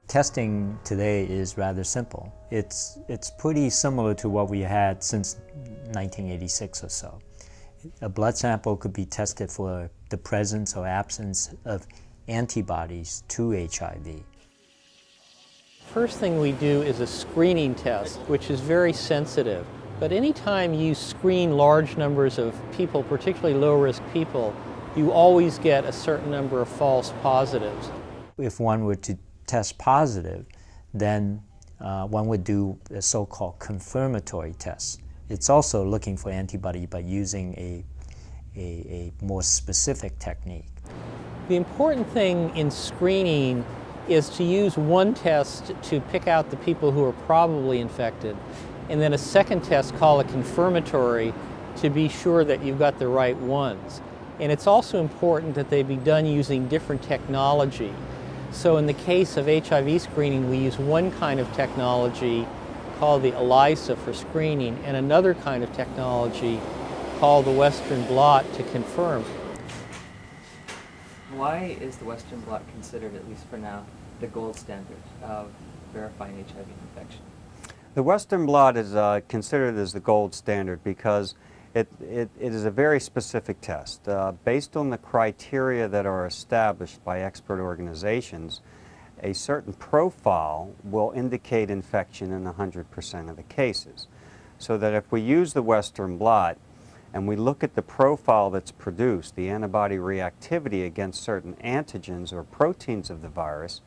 Testing today is rather simple. It's pretty similar to what we had since 1986 or so. A blood sample could be tested for the presence or absence of antibodies to HIV. First thing we do is a screening test, which is very sensitive. But anytime you screen large numbers of people, particularly low-risk people, you always get a certain number of false positives. If one were to test positive, then one would do a so-called confirmatory test. It's also looking for antibody by using a more specific technique. The important thing in screening is to use one test to pick out the people who are probably infected, and then a second test called a confirmatory to be sure that you've got the right ones. And it's also important that they be done using different technology. So in the case of HIV screening, we use one kind of technology called the ELISA for screening and another kind of technology called the Western Blot to confirm. Why is the Western Blot considered, at least for now, the gold standard of verifying HIV infection? The Western Blot is considered as the gold standard because it is a very specific test. Based on the criteria that are established by expert organizations, a certain profile will indicate infection in 100% of the cases. So that if we use the Western Blot and we look at the profile that's produced, the antibody reactivity against certain antigens or proteins of the virus,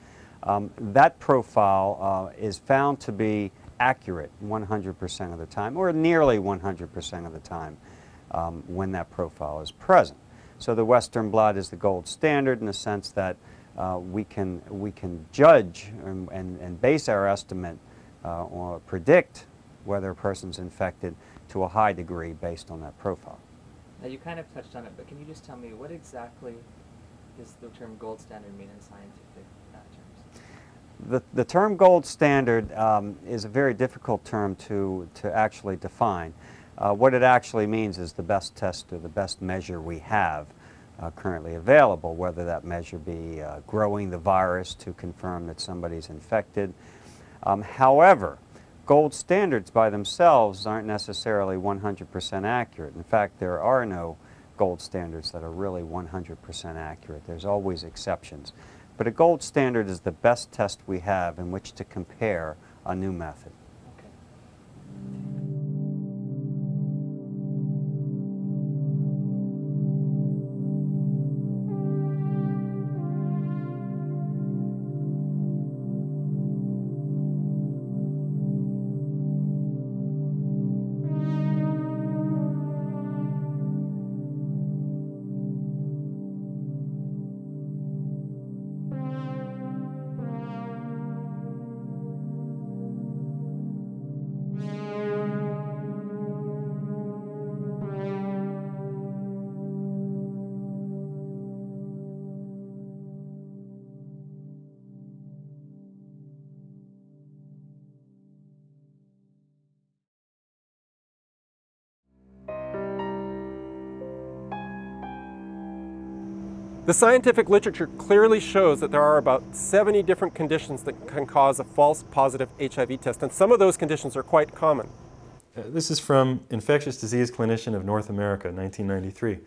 that profile is found to be accurate 100% of the time, or nearly 100% of the time when that profile is present. So the Western Blot is the gold standard in the sense that we can judge and base our estimate or predict whether a person's infected to a high degree based on that profile. Now you kind of touched on it, but can you just tell me what exactly does the term gold standard mean in scientific terms? The term gold standard is a very difficult term to actually define. What it actually means is the best test or the best measure we have currently available, whether that measure be growing the virus to confirm that somebody's infected. However, gold standards by themselves aren't necessarily 100% accurate. In fact, there are no gold standards that are really 100% accurate. There's always exceptions. But a gold standard is the best test we have in which to compare a new method. The scientific literature clearly shows that there are about 70 different conditions that can cause a false positive HIV test, and some of those conditions are quite common. This is from Infectious Disease Clinician of North America, 1993.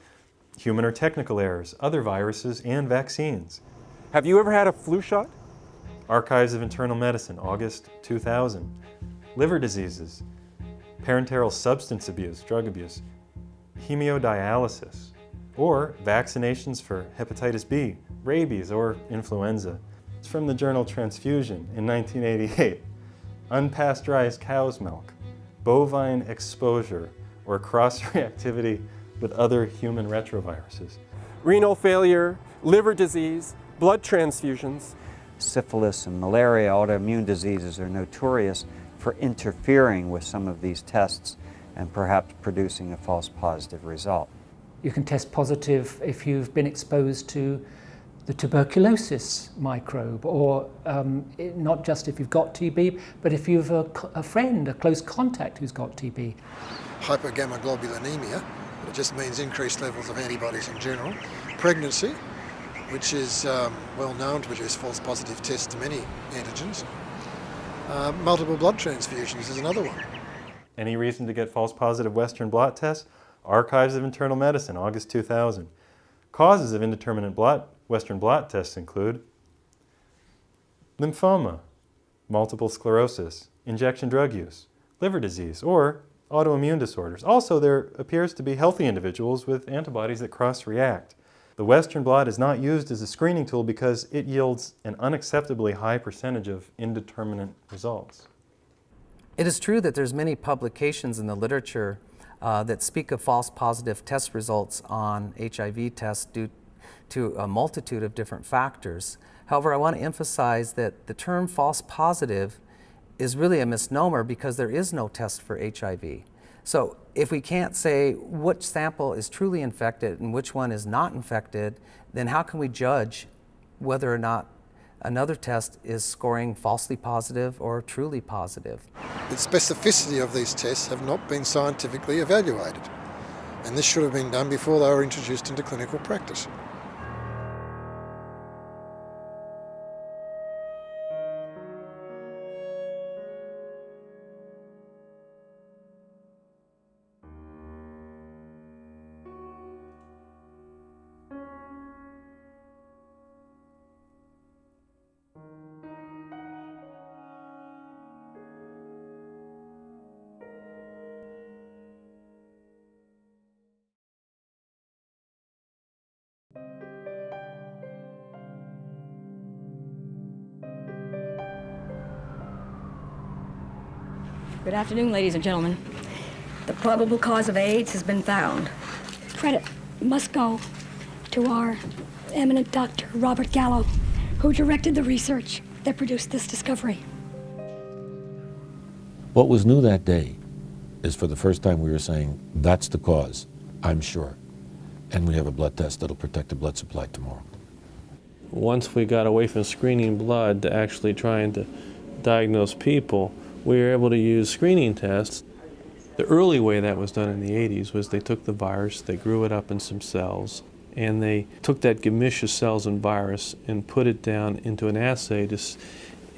Human or technical errors, other viruses, and vaccines. Have you ever had a flu shot? Archives of Internal Medicine, August 2000. Liver diseases, parenteral substance abuse, drug abuse, hemodialysis, or vaccinations for hepatitis B, rabies, or influenza. It's from the journal Transfusion in 1988. Unpasteurized cow's milk, bovine exposure, or cross-reactivity with other human retroviruses. Renal failure, liver disease, blood transfusions. Syphilis and malaria, autoimmune diseases, are notorious for interfering with some of these tests and perhaps producing a false positive result. You can test positive if you've been exposed to the tuberculosis microbe, or not just if you've got TB, but if you've a friend, a close contact who's got TB. Hypogammaglobulinemia, it just means increased levels of antibodies in general. Pregnancy, which is well known to produce false positive tests to many antigens. Multiple blood transfusions is another one. Any reason to get false positive Western blot tests? Archives of Internal Medicine, August 2000. Causes of indeterminate Western blot tests include lymphoma, multiple sclerosis, injection drug use, liver disease, or autoimmune disorders. Also, there appears to be healthy individuals with antibodies that cross-react. The Western blot is not used as a screening tool because it yields an unacceptably high percentage of indeterminate results. It is true that there's many publications in the literature that speak of false positive test results on HIV tests due to a multitude of different factors. However, I want to emphasize that the term false positive is really a misnomer because there is no test for HIV. So if we can't say which sample is truly infected and which one is not infected, then how can we judge whether or not another test is scoring falsely positive or truly positive? The specificity of these tests have not been scientifically evaluated, and this should have been done before they were introduced into clinical practice. Good afternoon, ladies and gentlemen. The probable cause of AIDS has been found. Credit must go to our eminent Dr. Robert Gallo, who directed the research that produced this discovery. What was new that day is for the first time we were saying, that's the cause, I'm sure. And we have a blood test that'll protect the blood supply tomorrow. Once we got away from screening blood to actually trying to diagnose people, we were able to use screening tests. The early way that was done in the 80s was they took the virus, they grew it up in some cells, and they took that gemisch of cells and virus and put it down into an assay,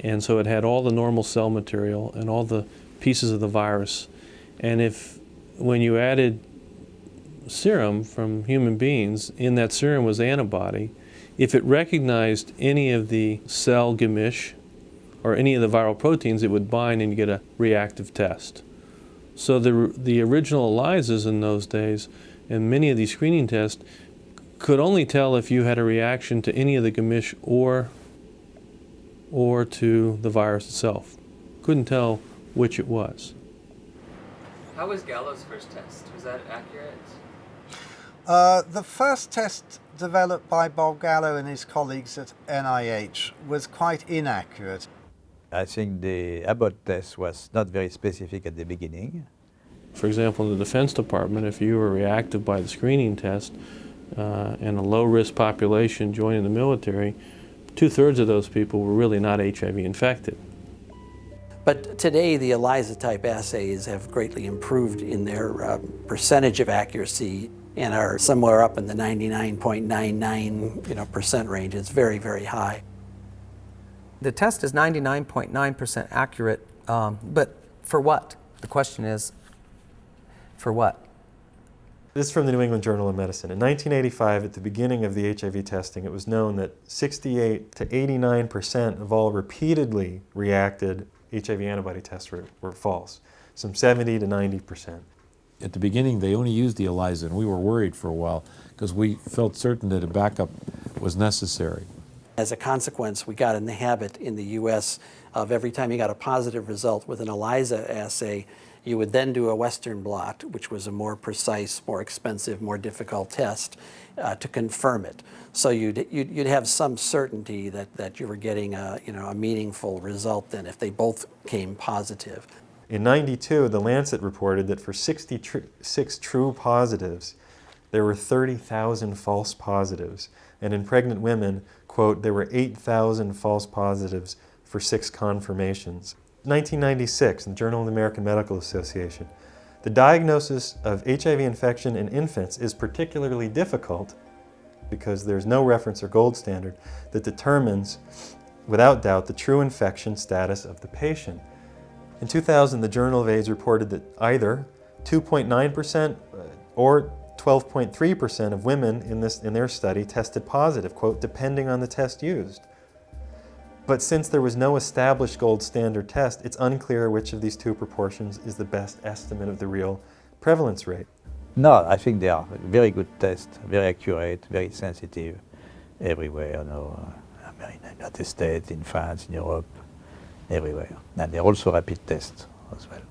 and so it had all the normal cell material and all the pieces of the virus. And when you added serum from human beings, in that serum was antibody, if it recognized any of the cell gemisch or any of the viral proteins, it would bind and you get a reactive test. So the original ELISAs in those days and many of these screening tests could only tell if you had a reaction to any of the gemisch or to the virus itself. Couldn't tell which it was. How was Gallo's first test? Was that accurate? The first test developed by Bob Gallo and his colleagues at NIH was quite inaccurate. I think the Abbott test was not very specific at the beginning. For example, in the Defense Department, if you were reactive by the screening test and a low-risk population joining the military, 2/3 of those people were really not HIV infected. But today, the ELISA-type assays have greatly improved in their percentage of accuracy and are somewhere up in the 99.99% range. It's very, very high. The test is 99.9% accurate, but for what? The question is, for what? This is from the New England Journal of Medicine. In 1985, at the beginning of the HIV testing, it was known that 68 to 89% of all repeatedly reacted HIV antibody tests were false, some 70 to 90%. At the beginning, they only used the ELISA, and we were worried for a while because we felt certain that a backup was necessary. As a consequence, we got in the habit in the U.S. of every time you got a positive result with an ELISA assay, you would then do a Western blot, which was a more precise, more expensive, more difficult test to confirm it. So you'd have some certainty that you were getting a meaningful result then if they both came positive. In '92, the Lancet reported that for 66 true positives, there were 30,000 false positives. And in pregnant women, quote, there were 8,000 false positives for 6 confirmations. 1996, in the Journal of the American Medical Association, the diagnosis of HIV infection in infants is particularly difficult because there's no reference or gold standard that determines, without doubt, the true infection status of the patient. In 2000, the Journal of AIDS reported that either 2.9% or 12.3% of women in their study tested positive, quote, depending on the test used. But since there was no established gold standard test, it's unclear which of these two proportions is the best estimate of the real prevalence rate. No, I think they are very good tests, very accurate, very sensitive everywhere, in the United States, in France, in Europe, everywhere. And they're also rapid tests as well.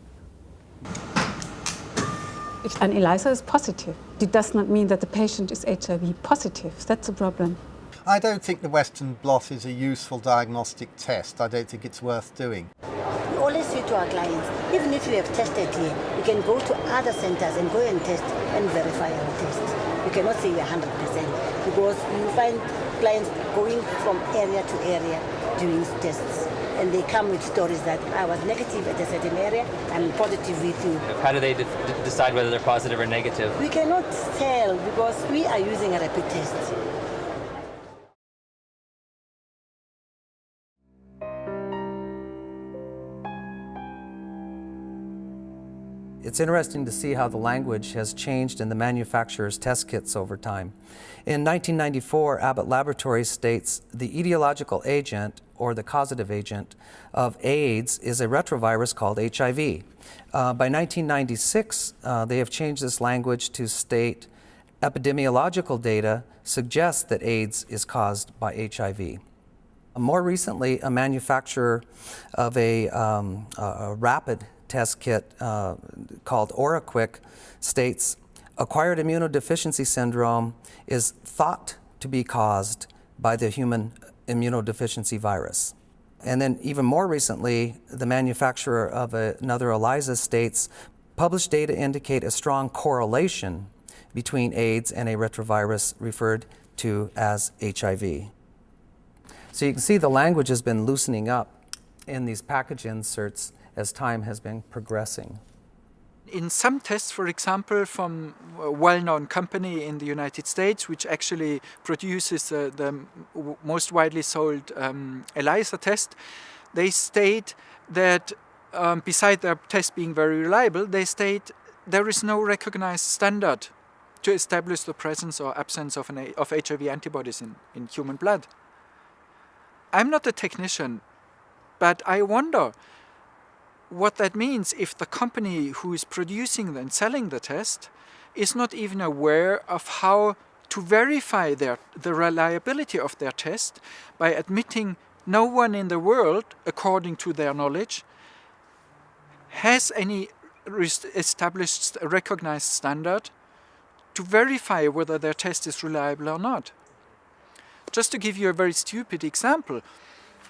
If an ELISA is positive, it does not mean that the patient is HIV positive. That's a problem. I don't think the Western blot is a useful diagnostic test. I don't think it's worth doing. We always say to our clients, even if you have tested here, you can go to other centers and go and test and verify our test. You cannot say we're 100% because you find clients going from area to area doing tests. And they come with stories that I was negative at a certain area, I'm positive with you. How do they decide whether they're positive or negative? We cannot tell because we are using a rapid test. It's interesting to see how the language has changed in the manufacturer's test kits over time. In 1994, Abbott Laboratories states the etiological agent or the causative agent of AIDS is a retrovirus called HIV. By 1996, they have changed this language to state epidemiological data suggests that AIDS is caused by HIV. More recently, a manufacturer of a rapid test kit called OraQuick states acquired immunodeficiency syndrome is thought to be caused by the human immunodeficiency virus. And then even more recently, the manufacturer of another ELISA states published data indicate a strong correlation between AIDS and a retrovirus referred to as HIV. So you can see the language has been loosening up in these package inserts as time has been progressing. In some tests, for example, from a well-known company in the United States, which actually produces the most widely sold ELISA test, they state that beside their test being very reliable, they state there is no recognized standard to establish the presence or absence of HIV antibodies in human blood. I'm not a technician, but I wonder what that means if the company who is producing and selling the test is not even aware of how to verify the reliability of their test by admitting no one in the world, according to their knowledge, has any established recognized standard to verify whether their test is reliable or not. Just to give you a very stupid example,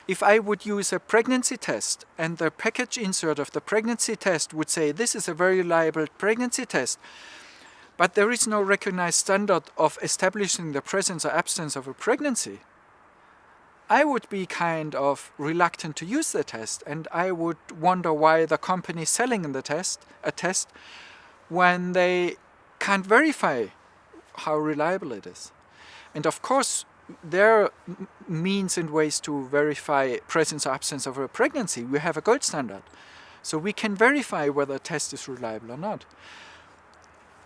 if I would use a pregnancy test and the package insert of the pregnancy test would say this is a very reliable pregnancy test, but there is no recognized standard of establishing the presence or absence of a pregnancy, I would be kind of reluctant to use the test, and I would wonder why the company selling a test when they can't verify how reliable it is. And of course, there are means and ways to verify presence or absence of a pregnancy. We have a gold standard. So we can verify whether a test is reliable or not.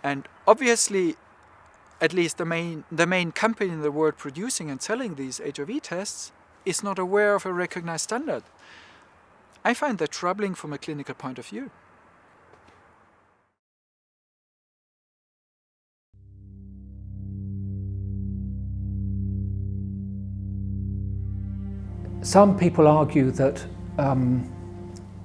And obviously, at least the main company in the world producing and selling these HIV tests is not aware of a recognized standard. I find that troubling from a clinical point of view. Some people argue that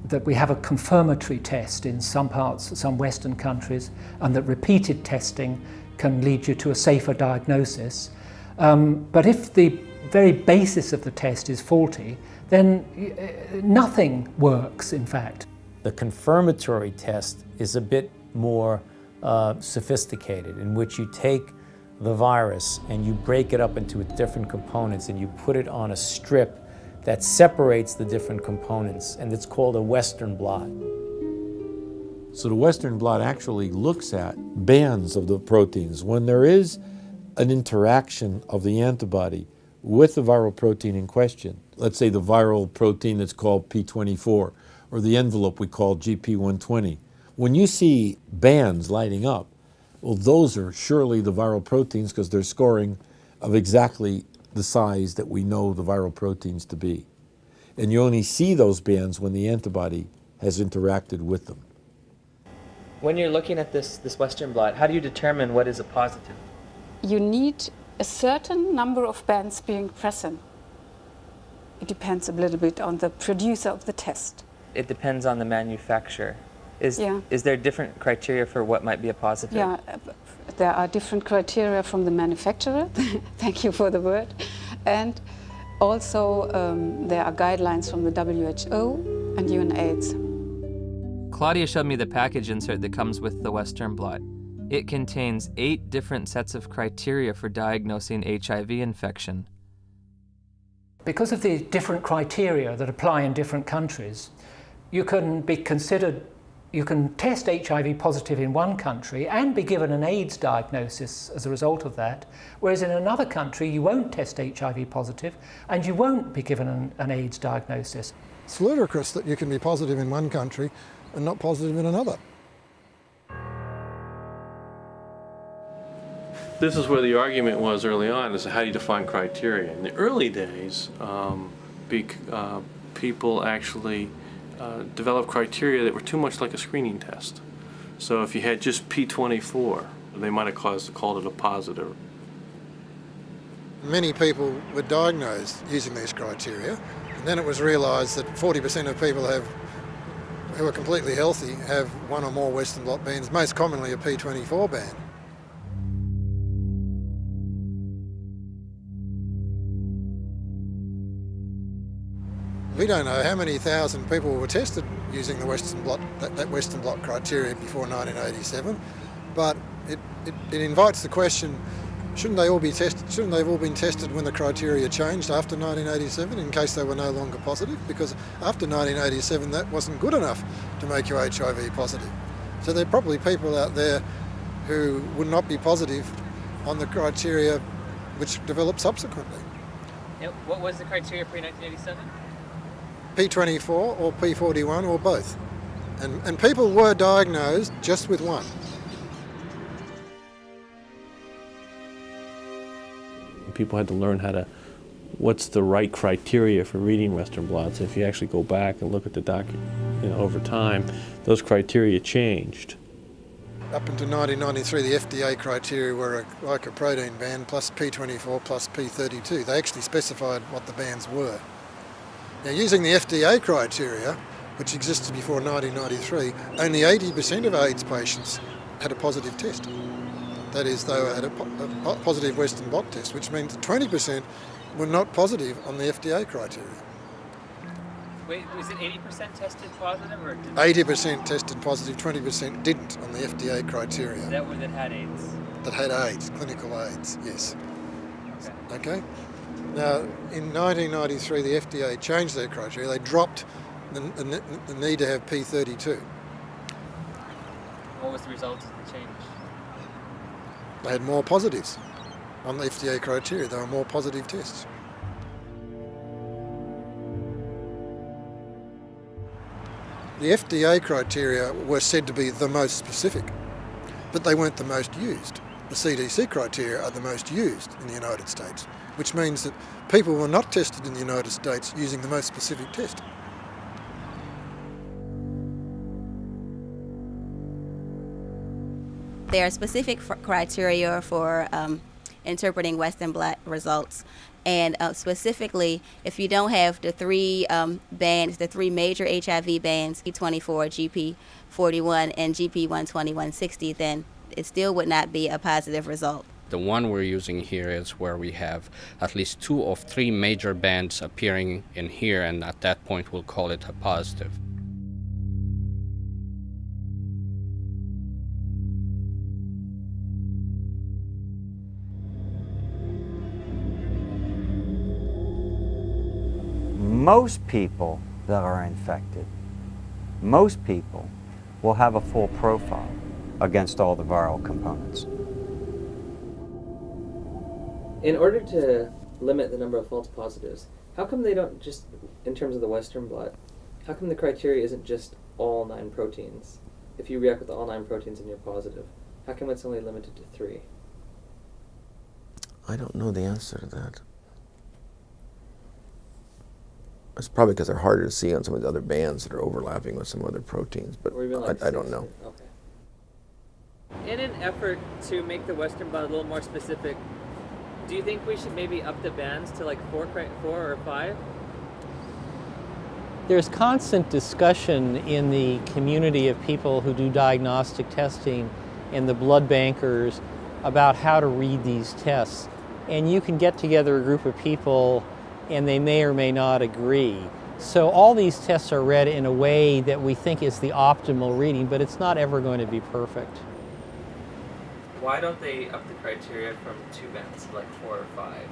that we have a confirmatory test in some parts, some Western countries, and that repeated testing can lead you to a safer diagnosis. But if the very basis of the test is faulty, then nothing works, in fact. The confirmatory test is a bit more sophisticated, in which you take the virus and you break it up into its different components and you put it on a strip that separates the different components, and it's called a Western blot. So the Western blot actually looks at bands of the proteins. When there is an interaction of the antibody with the viral protein in question. Let's say the viral protein that's called P24, or the envelope we call GP120. When you see bands lighting up, well, those are surely the viral proteins because they're scoring of exactly the size that we know the viral proteins to be. And you only see those bands when the antibody has interacted with them. When you're looking at this Western blot, how do you determine what is a positive? You need a certain number of bands being present. It depends a little bit on the producer of the test. It depends on the manufacturer. Is there different criteria for what might be a positive? Yeah, there are different criteria from the manufacturer. Thank you for the word. And also there are guidelines from the WHO and UNAIDS. Claudia showed me the package insert that comes with the Western blot. It contains 8 different sets of criteria for diagnosing HIV infection. Because of the different criteria that apply in different countries, you can be considered, you can test HIV positive in one country and be given an AIDS diagnosis as a result of that, whereas in another country you won't test HIV positive and you won't be given an AIDS diagnosis. It's ludicrous that you can be positive in one country and not positive in another. This is where the argument was early on, is how do you define criteria? In the early days, people actually developed criteria that were too much like a screening test. So if you had just P24, they might have called it a positive. Many people were diagnosed using these criteria, and then it was realised that 40% of people who are completely healthy have one or more Western blot bands, most commonly a P24 band. We don't know how many thousand people were tested using the Western blot, that Western blot criteria before 1987, but it invites the question, shouldn't they all be tested? Shouldn't they have all been tested when the criteria changed after 1987 in case they were no longer positive? Because after 1987 that wasn't good enough to make you HIV positive. So there are probably people out there who would not be positive on the criteria which developed subsequently. Yep. What was the criteria pre-1987? P24 or P41 or both. And people were diagnosed just with one. People had to learn what's the right criteria for reading Western blots. If you actually go back and look at the document, over time, those criteria changed. Up until 1993, the FDA criteria were like a protein band plus P24 plus P32. They actually specified what the bands were. Now, using the FDA criteria, which existed before 1993, only 80% of AIDS patients had a positive test. That is, they had a positive Western blot test, which means 20% were not positive on the FDA criteria. Wait, was it 80% tested positive or didn't? 80% tested positive, 20% didn't on the FDA criteria. Is that one that had AIDS? That had AIDS, clinical AIDS, yes. Okay. Now, in 1993, the FDA changed their criteria. They dropped the need to have P32. What was the result of the change? They had more positives on the FDA criteria. There were more positive tests. The FDA criteria were said to be the most specific, but they weren't the most used. The CDC criteria are the most used in the United States, which means that people were not tested in the United States using the most specific test. There are specific criteria for interpreting Western blot results, and specifically, if you don't have the three bands, the three major HIV bands, P24, GP41, and GP120-160, then it still would not be a positive result. The one we're using here is where we have at least 2 of 3 major bands appearing in here, and at that point we'll call it a positive. Most people that are infected, most people will have a full profile against all the viral components. In order to limit the number of false positives, how come they don't just, in terms of the Western blot, how come the criteria isn't just all 9 proteins? If you react with all 9 proteins and you're positive, how come it's only limited to 3? I don't know the answer to that. It's probably because they're harder to see on some of the other bands that are overlapping with some other proteins, but I don't know. Okay. In an effort to make the Western blot a little more specific, do you think we should maybe up the bands to like 4 or 5? There's constant discussion in the community of people who do diagnostic testing and the blood bankers about how to read these tests. And you can get together a group of people and they may or may not agree. So all these tests are read in a way that we think is the optimal reading, but it's not ever going to be perfect. Why don't they up the criteria from 2 bands to like 4 or 5?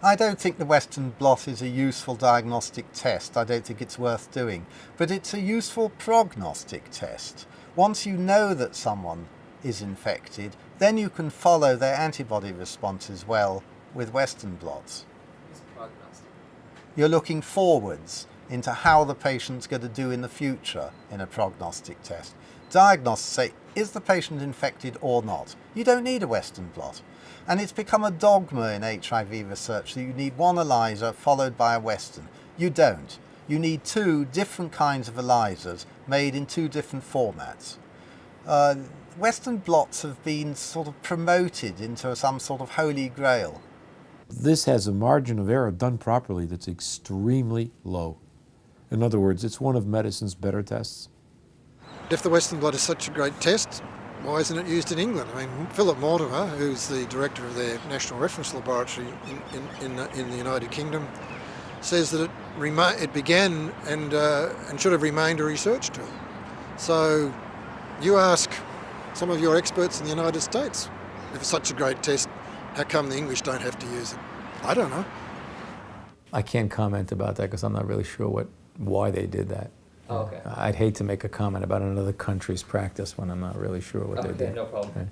I don't think the Western blot is a useful diagnostic test. I don't think it's worth doing. But it's a useful prognostic test. Once you know that someone is infected, then you can follow their antibody responses well with Western blots. It's prognostic. You're looking forwards into how the patient's going to do in the future in a prognostic test. Diagnostics say, is the patient infected or not? You don't need a Western blot. And it's become a dogma in HIV research that you need one ELISA followed by a Western. You don't. You need 2 different kinds of ELISAs made in 2 different formats. Western blots have been sort of promoted into some sort of holy grail. This has a margin of error done properly that's extremely low. In other words, it's one of medicine's better tests. If the Western blot is such a great test, why isn't it used in England? I mean, Philip Mortimer, who's the director of their National Reference Laboratory in the United Kingdom, says that it began and should have remained a research tool. So you ask some of your experts in the United States, if it's such a great test, how come the English don't have to use it? I don't know. I can't comment about that because I'm not really sure why they did that. Oh, okay. I'd hate to make a comment about another country's practice when I'm not really sure what they did. No problem. Okay.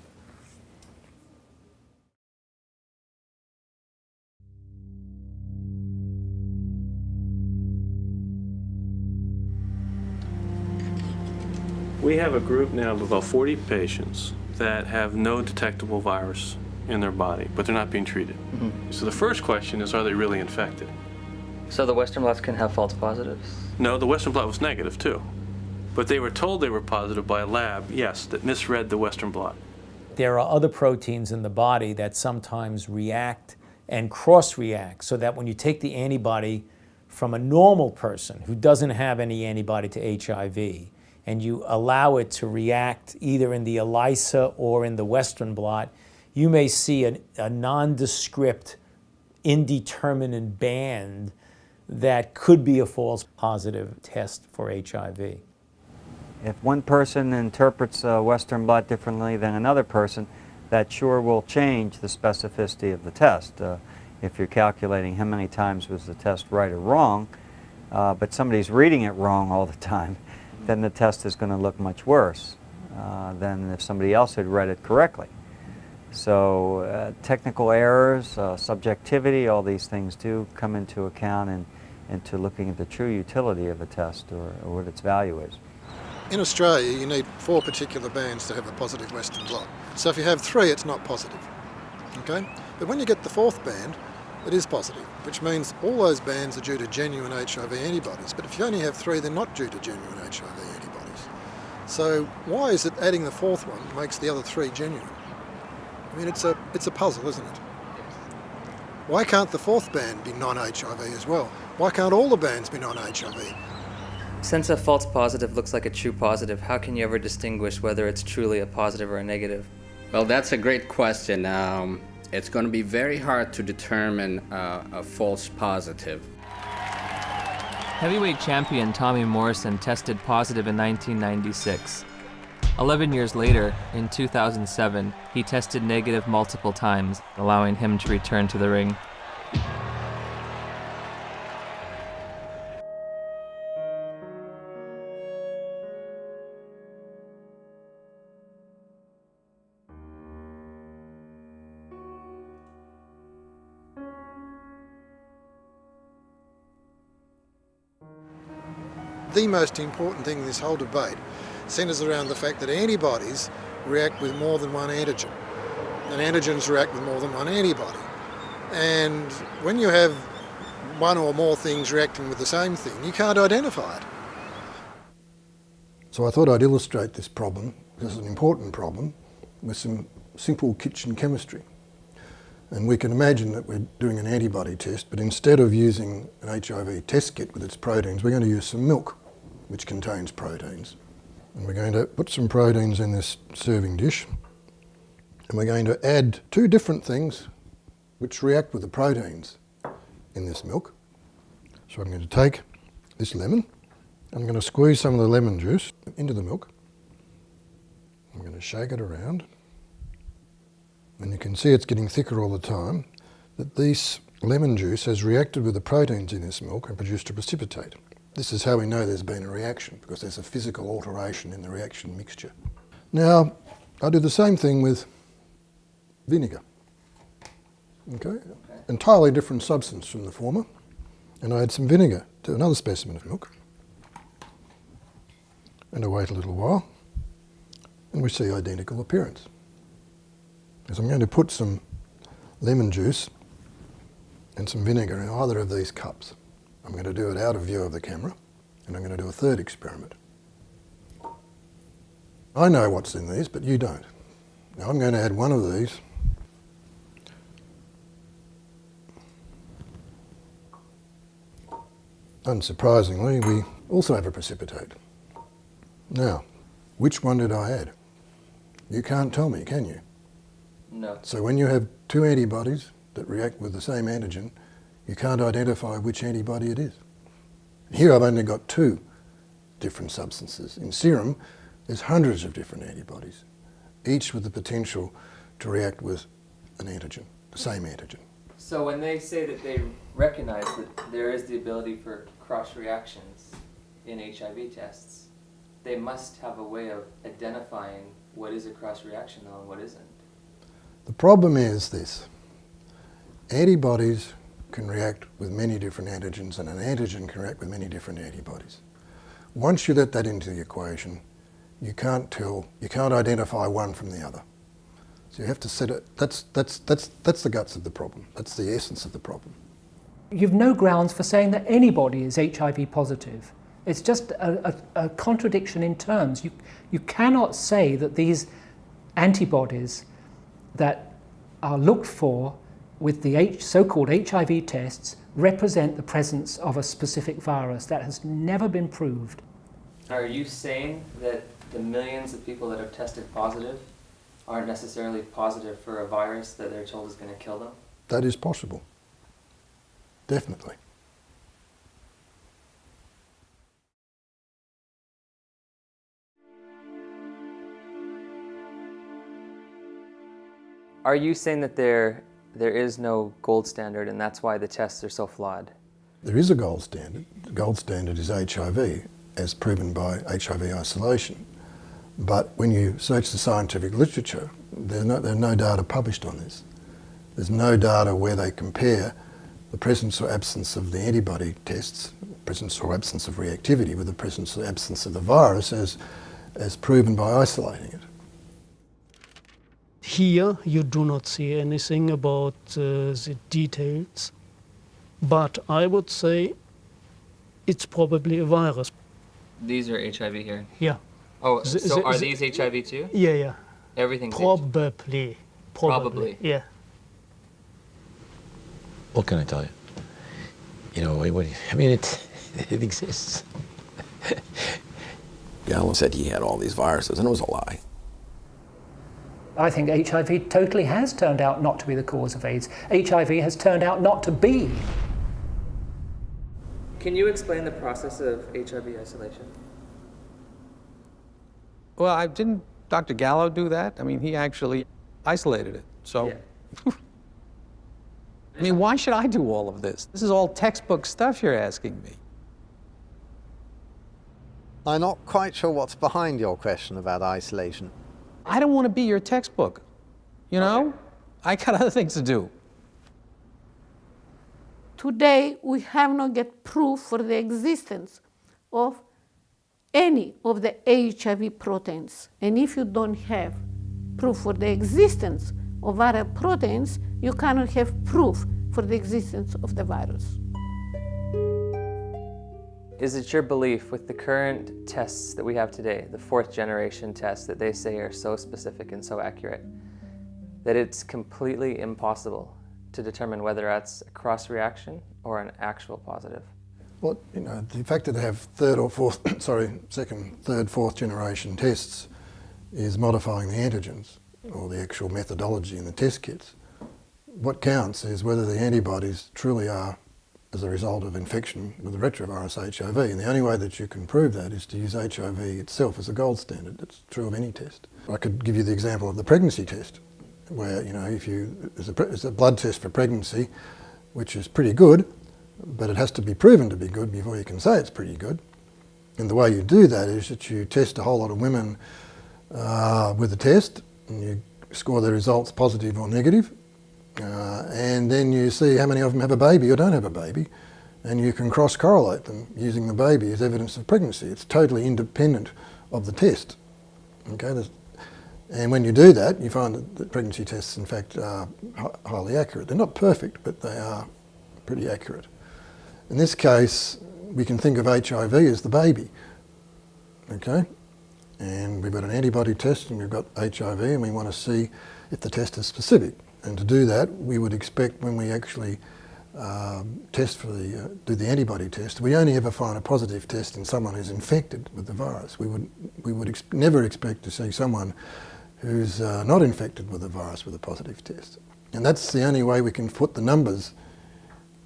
We have a group now of about 40 patients that have no detectable virus in their body, but they're not being treated. Mm-hmm. So the first question is, are they really infected? So the Western blots can have false positives? No, the Western blot was negative too. But they were told they were positive by a lab, yes, that misread the Western blot. There are other proteins in the body that sometimes react and cross-react, so that when you take the antibody from a normal person who doesn't have any antibody to HIV, and you allow it to react either in the ELISA or in the Western blot, you may see a nondescript, indeterminate band that could be a false positive test for HIV. If one person interprets a Western blot differently than another person, that sure will change the specificity of the test. If you're calculating how many times was the test right or wrong, but somebody's reading it wrong all the time, then the test is going to look much worse than if somebody else had read it correctly. So technical errors, subjectivity, all these things do come into account into looking at the true utility of a test or what its value is. In Australia, you need 4 particular bands to have a positive Western blot. So if you have 3, it's not positive. Okay? But when you get the 4th band, it is positive, which means all those bands are due to genuine HIV antibodies. But if you only have 3, they're not due to genuine HIV antibodies. So why is it adding the 4th one makes the other 3 genuine? I mean, it's a puzzle, isn't it? Why can't the 4th band be non-HIV as well? Why can't all the bands be non-HIV? Since a false positive looks like a true positive, how can you ever distinguish whether it's truly a positive or a negative? Well, that's a great question. It's going to be very hard to determine a false positive. Heavyweight champion Tommy Morrison tested positive in 1996. 11 years later, in 2007, he tested negative multiple times, allowing him to return to the ring. The most important thing in this whole debate centres around the fact that antibodies react with more than one antigen, and antigens react with more than one antibody. And when you have one or more things reacting with the same thing, you can't identify it. So I thought I'd illustrate this problem, this is an important problem, with some simple kitchen chemistry. And we can imagine that we're doing an antibody test, but instead of using an HIV test kit with its proteins, we're going to use some milk, which contains proteins. And we're going to put some proteins in this serving dish, and we're going to add two different things which react with the proteins in this milk. So I'm going to take this lemon, I'm going to squeeze some of the lemon juice into the milk. I'm going to shake it around. And you can see it's getting thicker all the time, that this lemon juice has reacted with the proteins in this milk and produced a precipitate. This is how we know there's been a reaction, because there's a physical alteration in the reaction mixture. Now, I do the same thing with vinegar. Okay? Entirely different substance from the former. And I add some vinegar to another specimen of milk. And I wait a little while, and we see identical appearance. Because I'm going to put some lemon juice and some vinegar in either of these cups. I'm going to do it out of view of the camera, and I'm going to do a third experiment. I know what's in these, but you don't. Now I'm going to add one of these Unsurprisingly, we also have a precipitate. Now, which one did I add? You can't tell me, can you? No. So when you have two antibodies that react with the same antigen, you can't identify which antibody it is. Here I've only got two different substances. In serum, there's hundreds of different antibodies, each with the potential to react with an antigen, the same antigen. So when they say that they recognize that there is the ability for cross-reactions in HIV tests, they must have a way of identifying what is a cross-reaction and what isn't. The problem is this. Antibodies can react with many different antigens, and an antigen can react with many different antibodies. Once you let that into the equation, you can't identify one from the other. So you have to set it, that's the guts of the problem. That's the essence of the problem. You've no grounds for saying that anybody is HIV positive. It's just a contradiction in terms. You cannot say that these antibodies that are looked for with the so-called HIV tests represent the presence of a specific virus. That has never been proved. Are you saying that the millions of people that have tested positive aren't necessarily positive for a virus that they're told is going to kill them? That is possible. Definitely. Are you saying that there is no gold standard and that's why the tests are so flawed? There is a gold standard. The gold standard is HIV, as proven by HIV isolation. But when you search the scientific literature, there's no data published on this. There's no data where they compare the presence or absence of the antibody tests, presence or absence of reactivity, with the presence or absence of the virus as proven by isolating it. Here you do not see anything about the details, but I would say it's probably a virus. These are HIV here? Yeah. Oh, so are these HIV too? Yeah, yeah. Everything's Probably. Probably. Yeah. What can I tell you? You know, I mean, it exists. Gallo said he had all these viruses, and it was a lie. I think HIV totally has turned out not to be the cause of AIDS. HIV has turned out not to be. Can you explain the process of HIV isolation? Well, didn't Dr. Gallo do that? I mean, he actually isolated it, so. Yeah. I mean, why should I do all of this? This is all textbook stuff you're asking me. I'm not quite sure what's behind your question about isolation. I don't want to be your textbook, you know? I got other things to do. Today, we have not yet proof for the existence of any of the HIV proteins. And if you don't have proof for the existence of viral proteins, you cannot have proof for the existence of the virus. Is it your belief with the current tests that we have today, the 4th generation tests that they say are so specific and so accurate, that it's completely impossible to determine whether that's a cross-reaction or an actual positive? Well, you know, the fact that they have second, third, fourth generation tests is modifying the antigens or the actual methodology in the test kits. What counts is whether the antibodies truly are as a result of infection with the retrovirus HIV, and the only way that you can prove that is to use HIV itself as a gold standard. It's true of any test. I could give you the example of the pregnancy test, where, you know, there's a blood test for pregnancy, which is pretty good, but it has to be proven to be good before you can say it's pretty good. And the way you do that is that you test a whole lot of women with the test, and you score the results positive or negative, and then you see how many of them have a baby or don't have a baby, and you can cross-correlate them using the baby as evidence of pregnancy. It's totally independent of the test. Okay, and when you do that, you find that pregnancy tests, in fact, are highly accurate. They're not perfect, but they are pretty accurate. In this case, we can think of HIV as the baby, okay? And we've got an antibody test and we've got HIV, and we want to see if the test is specific. And to do that, we would expect when we actually do the antibody test, we only ever find a positive test in someone who's infected with the virus. We would never expect to see someone who's not infected with the virus with a positive test. And that's the only way we can put the numbers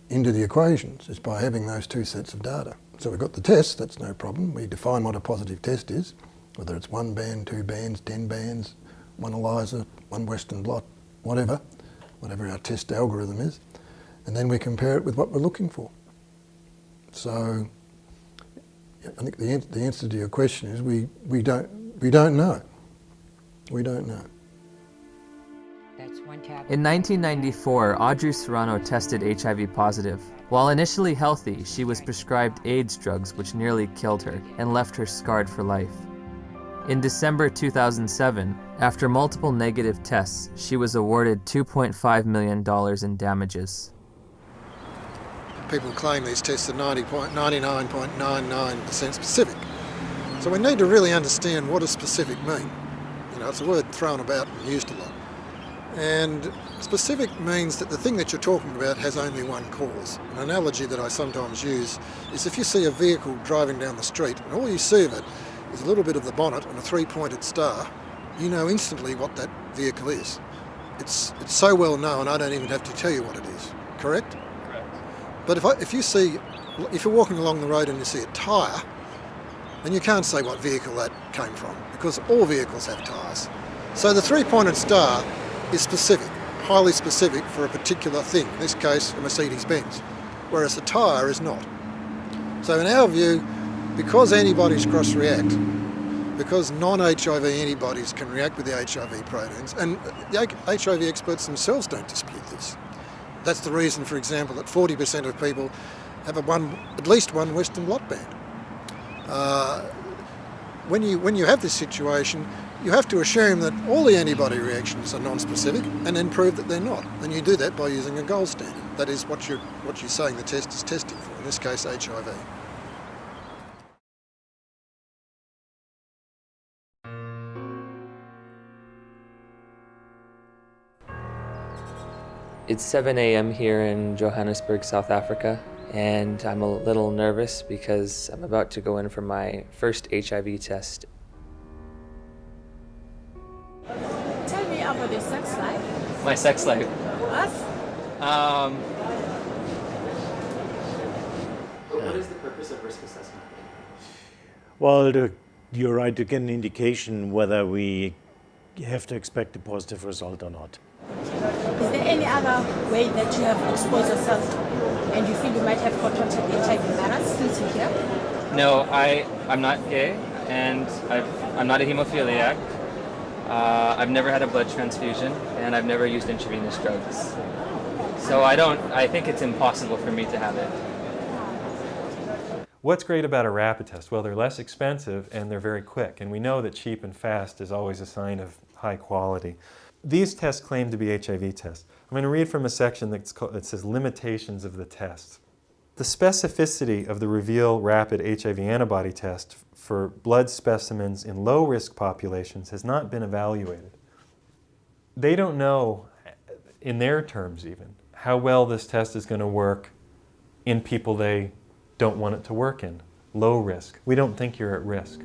into the equations, is by having those two sets of data. So we've got the test, that's no problem. We define what a positive test is, whether it's 1 band, 2 bands, 10 bands, 1 ELISA, 1 Western blot, whatever our test algorithm is, and then we compare it with what we're looking for. So I think the answer to your question is we don't know. We don't know. In 1994, Audrey Serrano tested HIV positive. While initially healthy, she was prescribed AIDS drugs which nearly killed her and left her scarred for life. In December 2007, after multiple negative tests, she was awarded $2.5 million in damages. People claim these tests are 99.99% specific. So we need to really understand what does specific mean. You know, it's a word thrown about and used a lot. And specific means that the thing that you're talking about has only one cause. An analogy that I sometimes use is if you see a vehicle driving down the street and all you see of it is a little bit of the bonnet and a 3-pointed star, you know instantly what that vehicle is. It's so well known I don't even have to tell you what it is. Correct? Correct. But if you're walking along the road and you see a tyre, then you can't say what vehicle that came from, because all vehicles have tyres. So the 3-pointed star is specific, highly specific for a particular thing, in this case a Mercedes-Benz, whereas a tyre is not. So in our view, because antibodies cross-react, because non-HIV antibodies can react with the HIV proteins, and the HIV experts themselves don't dispute this. That's the reason, for example, that 40% of people have at least one Western blot band. When you have this situation, you have to assume that all the antibody reactions are non-specific and then prove that they're not. And you do that by using a gold standard. That is what you're saying the test is testing for, in this case HIV. It's 7 a.m. here in Johannesburg, South Africa, and I'm a little nervous because I'm about to go in for my first HIV test. Tell me about your sex life. My sex life? What? What is the purpose of risk assessment? Well, you're right to get an indication whether we have to expect a positive result or not. Is there any other way that you have exposed yourself and you feel you might have contracted the HIV virus since you're here? No, I'm not gay, and I'm not a hemophiliac. I've never had a blood transfusion, and I've never used intravenous drugs. So I think it's impossible for me to have it. What's great about a rapid test? Well, they're less expensive and they're very quick. And we know that cheap and fast is always a sign of high quality. These tests claim to be HIV tests. I'm going to read from a section that says limitations of the test. The specificity of the Reveal Rapid HIV antibody test for blood specimens in low-risk populations has not been evaluated. They don't know, in their terms even, how well this test is going to work in people they don't want it to work in. Low risk. We don't think you're at risk.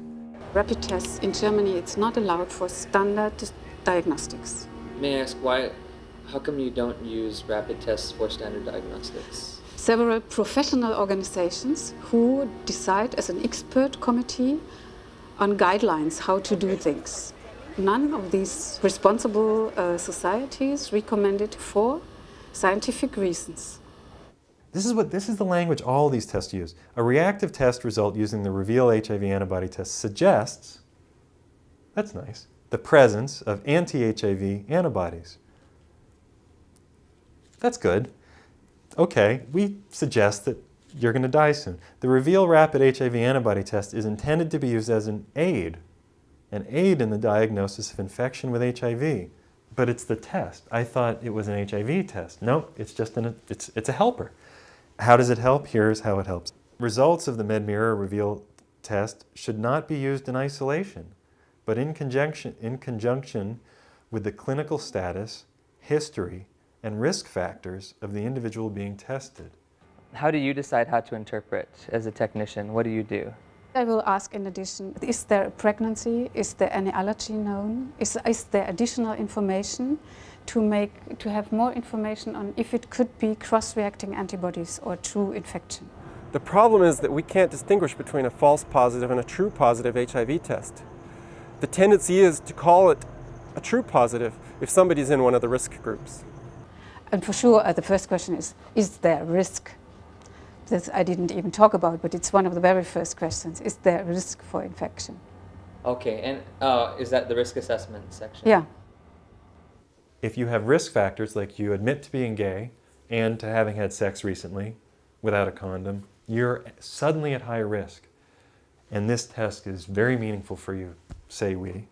Rapid tests in Germany, it's not allowed for standard diagnostics. May I ask why? How come you don't use rapid tests for standard diagnostics? Several professional organizations who decide as an expert committee on guidelines how to do things. None of these responsible societies recommend it for scientific reasons. This is the language all these tests use. A reactive test result using the Reveal HIV antibody test suggests, that's nice, the presence of anti-HIV antibodies. That's good. Okay, we suggest that you're going to die soon. The Reveal Rapid HIV antibody test is intended to be used as an aid in the diagnosis of infection with HIV. But it's the test. I thought it was an HIV test. No, it's just it's a helper. How does it help? Here's how it helps. Results of the MedMirror Reveal test should not be used in isolation, but in conjunction with the clinical status, history, and risk factors of the individual being tested. How do you decide how to interpret as a technician? What do you do? I will ask in addition, is there a pregnancy? Is there any allergy known? Is there additional information to have more information on if it could be cross-reacting antibodies or true infection? The problem is that we can't distinguish between a false positive and a true positive HIV test. The tendency is to call it a true positive if somebody's in one of the risk groups. And for sure, the first question is there risk? This I didn't even talk about, but it's one of the very first questions. Is there risk for infection? Okay, and is that the risk assessment section? Yeah. If you have risk factors, like you admit to being gay and to having had sex recently without a condom, you're suddenly at high risk. And this test is very meaningful for you, say we.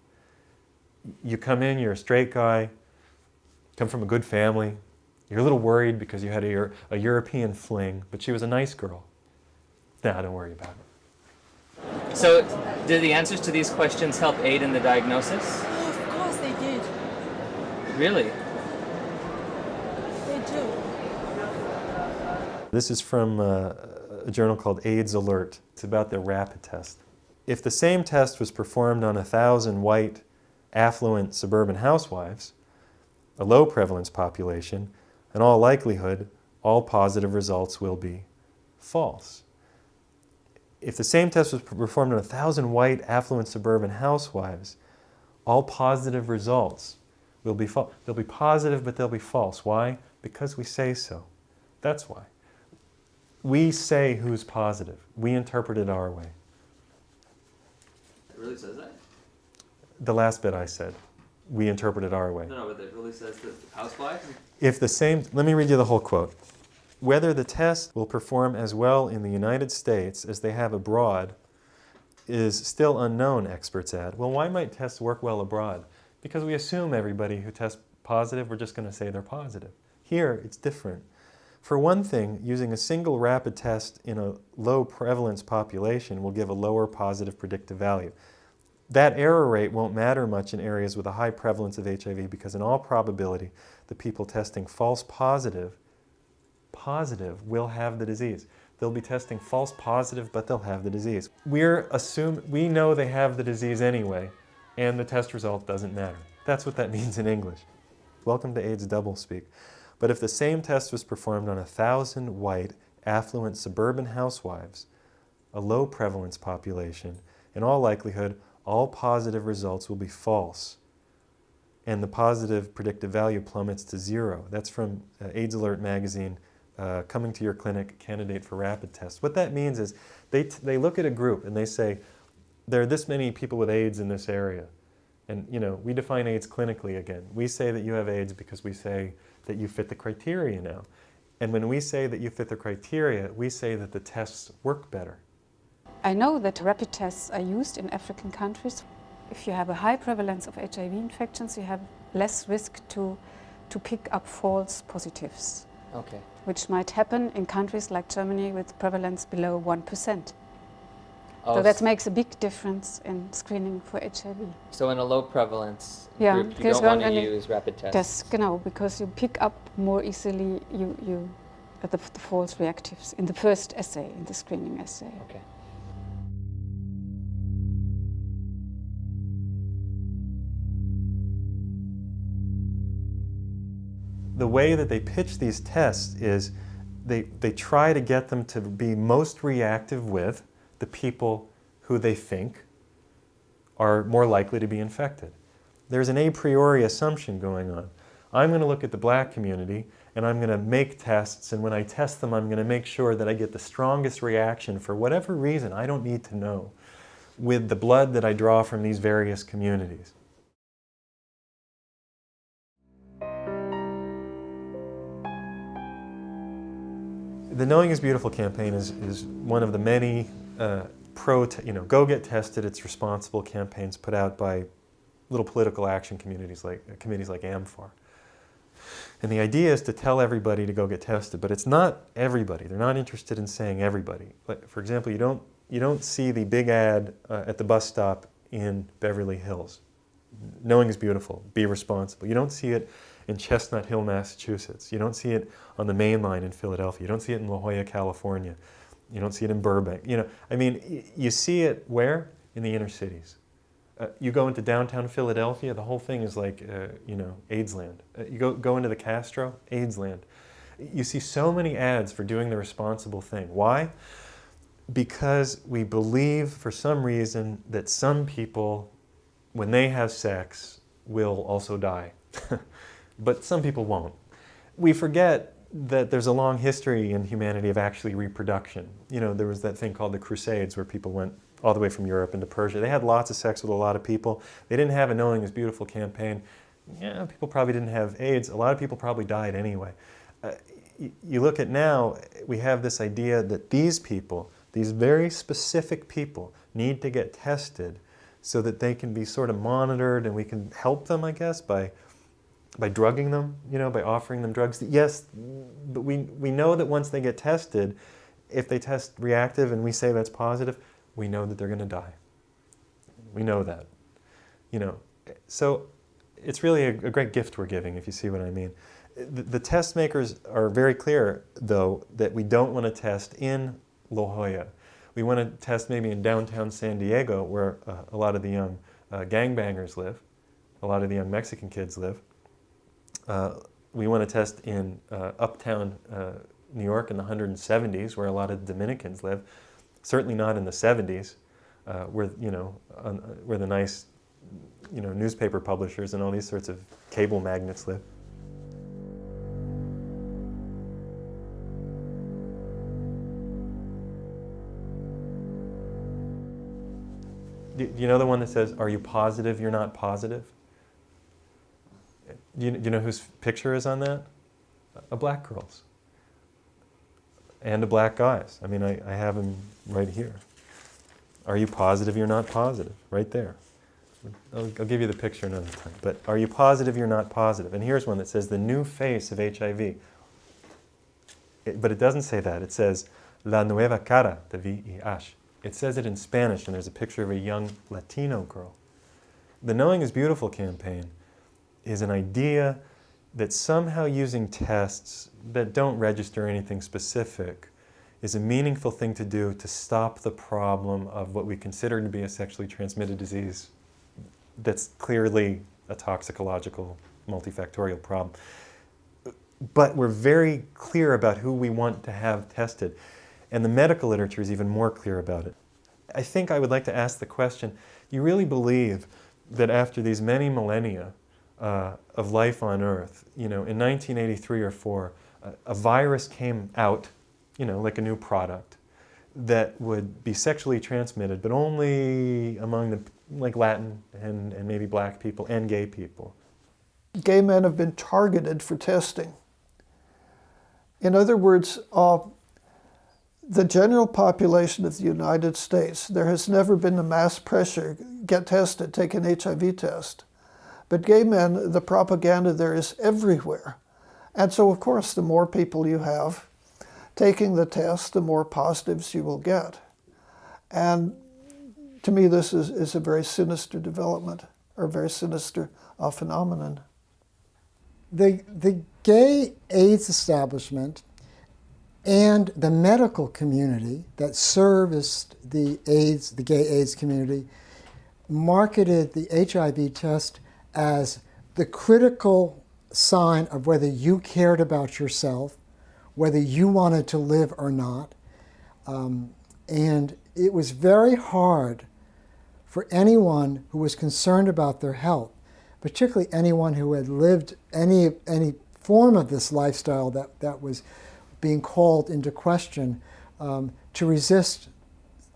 You come in, you're a straight guy, come from a good family, you're a little worried because you had a European fling, but she was a nice girl. Nah, don't worry about it. So, do the answers to these questions help aid in the diagnosis? Oh, of course they did. Really? They do. This is from a journal called AIDS Alert. It's about the rapid test. If the same test was performed on 1,000 white, affluent suburban housewives, a low prevalence population, in all likelihood, all positive results will be false. If the same test was performed on 1,000 white, affluent suburban housewives, all positive results will be false. They'll be positive, but they'll be false. Why? Because we say so. That's why. We say who's positive. We interpret it our way. It really says that? The last bit I said. We interpret it our way. No, but it really says that housewives? If the same, let me read you the whole quote. Whether the test will perform as well in the United States as they have abroad is still unknown, experts add. Well, why might tests work well abroad? Because we assume everybody who tests positive, we're just going to say they're positive. Here, it's different. For one thing, using a single rapid test in a low prevalence population will give a lower positive predictive value. That error rate won't matter much in areas with a high prevalence of HIV because in all probability, the people testing false positive will have the disease. They'll be testing false positive, but they'll have the disease. We know they have the disease anyway, and the test result doesn't matter. That's what that means in English. Welcome to AIDS doublespeak. But if the same test was performed on 1,000 white, affluent suburban housewives, a low prevalence population, in all likelihood, all positive results will be false, and the positive predictive value plummets to 0. That's from AIDS Alert magazine, Coming to Your Clinic, Candidate for Rapid Tests. What that means is they look at a group and they say, there are this many people with AIDS in this area. And we define AIDS clinically again. We say that you have AIDS because we say that you fit the criteria now. And when we say that you fit the criteria, we say that the tests work better. I know that rapid tests are used in African countries. If you have a high prevalence of HIV infections, you have less risk to pick up false positives. Okay. Which might happen in countries like Germany with prevalence below 1%. Oh, so that makes a big difference in screening for HIV. So in a low prevalence group, you don't want to use rapid tests? Genau, because you pick up more easily the false reactives in the first assay, in the screening assay. Okay. The way that they pitch these tests is they try to get them to be most reactive with the people who they think are more likely to be infected. There's an a priori assumption going on. I'm going to look at the black community and I'm going to make tests, and when I test them I'm going to make sure that I get the strongest reaction for whatever reason I don't need to know with the blood that I draw from these various communities. The Knowing is Beautiful campaign is one of the many go get tested, it's responsible campaigns put out by little political action communities like AMFAR. And the idea is to tell everybody to go get tested, but it's not everybody. They're not interested in saying everybody. Like, for example, you don't see the big ad at the bus stop in Beverly Hills. Knowing is beautiful, be responsible. You don't see it in Chestnut Hill, Massachusetts. You don't see it on the main line in Philadelphia. You don't see it in La Jolla, California. You don't see it in Burbank. You see it where? In the inner cities. You go into downtown Philadelphia, the whole thing is like, AIDS land. You go into the Castro, AIDS land. You see so many ads for doing the responsible thing. Why? Because we believe, for some reason, that some people, when they have sex, will also die. But some people won't. We forget that there's a long history in humanity of actually reproduction. There was that thing called the Crusades where people went all the way from Europe into Persia. They had lots of sex with a lot of people. They didn't have a Knowing is Beautiful campaign. Yeah, people probably didn't have AIDS. A lot of people probably died anyway. You look at now, we have this idea that these people, these very specific people, need to get tested so that they can be sort of monitored, and we can help them, I guess, by drugging them, by offering them drugs. Yes, but we know that once they get tested, if they test reactive and we say that's positive, we know that they're going to die. We know that. So it's really a great gift we're giving, if you see what I mean. The test makers are very clear, though, that we don't want to test in La Jolla. We want to test maybe in downtown San Diego, where a lot of the young gangbangers live, a lot of the young Mexican kids live. We want to test in uptown New York in the 170s, where a lot of Dominicans live. Certainly not in the 70s, where the nice, newspaper publishers and all these sorts of cable magnates live. Do you know the one that says, "Are you positive you're not positive"? Do you know whose picture is on that? A black girl's. And a black guy's. I mean, I have him right here. Are you positive you're not positive? Right there. I'll give you the picture another time. But are you positive you're not positive? And here's one that says, the new face of HIV. But it doesn't say that. It says, la nueva cara de VIH. It says it in Spanish, and there's a picture of a young Latino girl. The Knowing is Beautiful campaign is an idea that somehow using tests that don't register anything specific is a meaningful thing to do to stop the problem of what we consider to be a sexually transmitted disease that's clearly a toxicological, multifactorial problem. But we're very clear about who we want to have tested, and the medical literature is even more clear about it. I think I would like to ask the question, you really believe that after these many millennia of life on Earth, in 1983 or 4, a virus came out, like a new product, that would be sexually transmitted, but only among like Latin and maybe black people and gay people? Gay men have been targeted for testing. In other words, the general population of the United States, there has never been the mass pressure, get tested, take an HIV test. But gay men, the propaganda there is everywhere. And so, of course, the more people you have taking the test, the more positives you will get. And to me, this is a very sinister development, or a very sinister phenomenon. The gay AIDS establishment and the medical community that serviced the gay AIDS community marketed the HIV test as the critical sign of whether you cared about yourself, whether you wanted to live or not. And it was very hard for anyone who was concerned about their health, particularly anyone who had lived any form of this lifestyle that was being called into question, to resist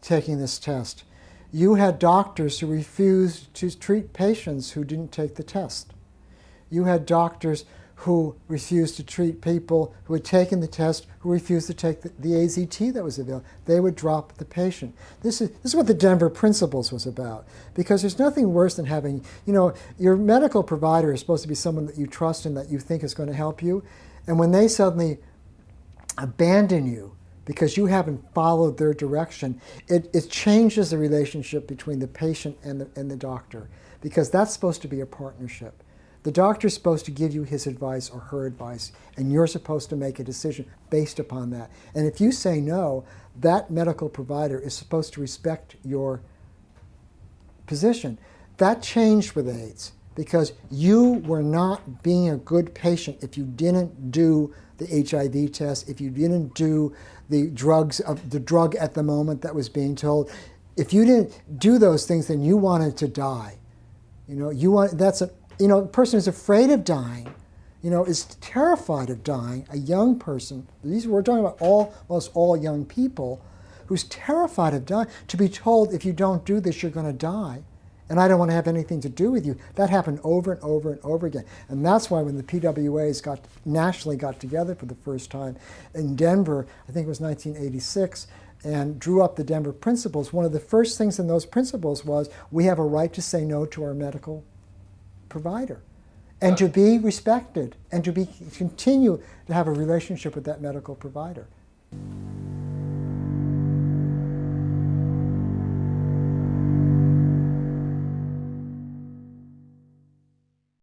taking this test. You had doctors who refused to treat patients who didn't take the test. You had doctors who refused to treat people who had taken the test, who refused to take the AZT that was available. They would drop the patient. This is what the Denver Principles was about, because there's nothing worse than having, your medical provider is supposed to be someone that you trust and that you think is going to help you, and when they suddenly abandon you because you haven't followed their direction, it changes the relationship between the patient and the doctor, because that's supposed to be a partnership. The doctor's supposed to give you his advice or her advice, and you're supposed to make a decision based upon that. And if you say no, that medical provider is supposed to respect your position. That changed with AIDS, because you were not being a good patient if you didn't do the HIV test, if you didn't do the drug at the moment that was being told. If you didn't do those things, then you wanted to die. A person who's afraid of dying, is terrified of dying, a young person, we're talking about almost all young people, who's terrified of dying, to be told, if you don't do this, you're going to die, and I don't want to have anything to do with you. That happened over and over and over again. And that's why when the PWAs nationally got together for the first time in Denver, I think it was 1986, and drew up the Denver Principles, one of the first things in those principles was, we have a right to say no to our medical provider, and to be respected, and to continue to have a relationship with that medical provider.